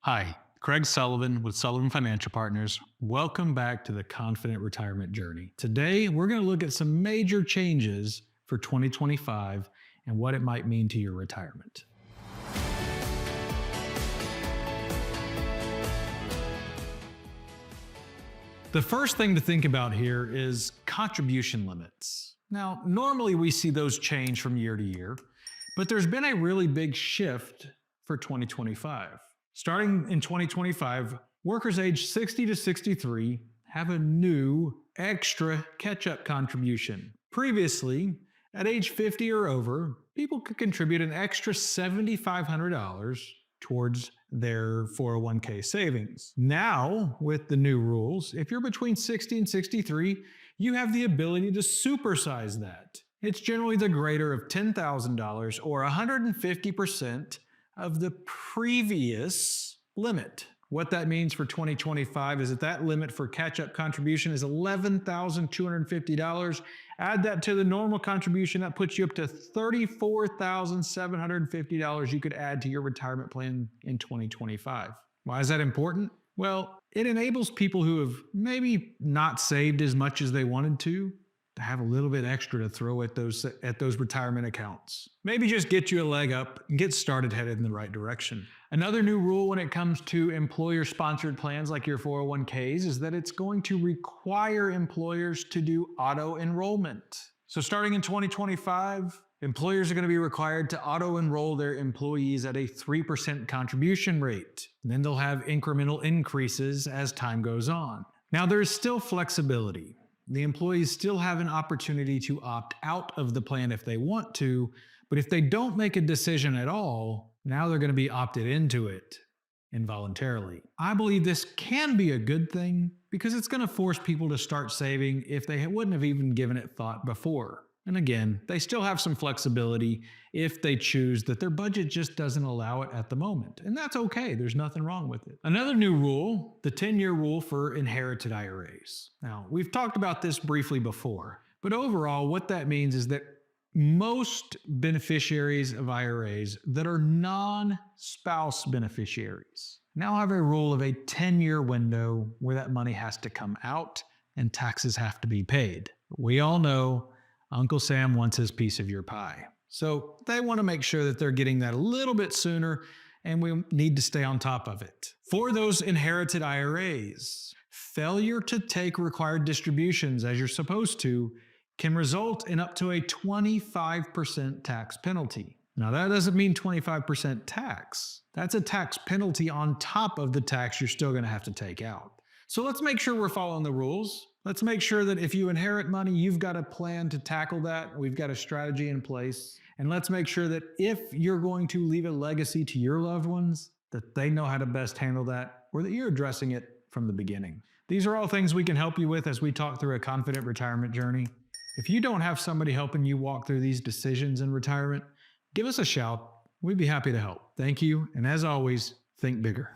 Hi, Craig Sullivan with Sullivan Financial Partners. Welcome back to the Confident Retirement Journey. Today, we're going to look at some major changes for 2025 and what it might mean to your retirement. The first thing to think about here is contribution limits. Now, normally we see those change from year to year, but there's been a really big shift for 2025. Starting in 2025, workers aged 60 to 63 have a new extra catch-up contribution. Previously, at age 50 or over, people could contribute an extra $7,500 towards their 401k savings. Now, with the new rules, if you're between 60 and 63, you have the ability to supersize that. It's generally the greater of $10,000 or 150% of the previous limit. What that means for 2025 is that limit for catch-up contribution is $11,250. Add that to the normal contribution, that puts you up to $34,750 you could add to your retirement plan in 2025. Why is that important? Well, it enables people who have maybe not saved as much as they wanted to have a little bit extra to throw at those retirement accounts. Maybe just get you a leg up and get started headed in the right direction. Another new rule when it comes to employer-sponsored plans like your 401ks is that it's going to require employers to do auto-enrollment. So starting in 2025, employers are going to be required to auto-enroll their employees at a 3% contribution rate. And then they'll have incremental increases as time goes on. Now there's still flexibility. The employees still have an opportunity to opt out of the plan if they want to, but if they don't make a decision at all, now they're going to be opted into it involuntarily. I believe this can be a good thing because it's going to force people to start saving if they wouldn't have even given it thought before. And again, they still have some flexibility if they choose that their budget just doesn't allow it at the moment. And that's okay. There's nothing wrong with it. Another new rule, the 10-year rule for inherited IRAs. Now, we've talked about this briefly before, but overall, what that means is that most beneficiaries of IRAs that are non-spouse beneficiaries now have a rule of a 10-year window where that money has to come out and taxes have to be paid. We all know Uncle Sam wants his piece of your pie. So they want to make sure that they're getting that a little bit sooner, and we need to stay on top of it. For those inherited IRAs, failure to take required distributions as you're supposed to can result in up to a 25% tax penalty. Now that doesn't mean 25% tax. That's a tax penalty on top of the tax you're still going to have to take out. So let's make sure we're following the rules. Let's make sure that if you inherit money, you've got a plan to tackle that. We've got a strategy in place. And let's make sure that if you're going to leave a legacy to your loved ones, that they know how to best handle that, or that you're addressing it from the beginning. These are all things we can help you with as we talk through a confident retirement journey. If you don't have somebody helping you walk through these decisions in retirement, give us a shout. We'd be happy to help. Thank you. And as always, think bigger.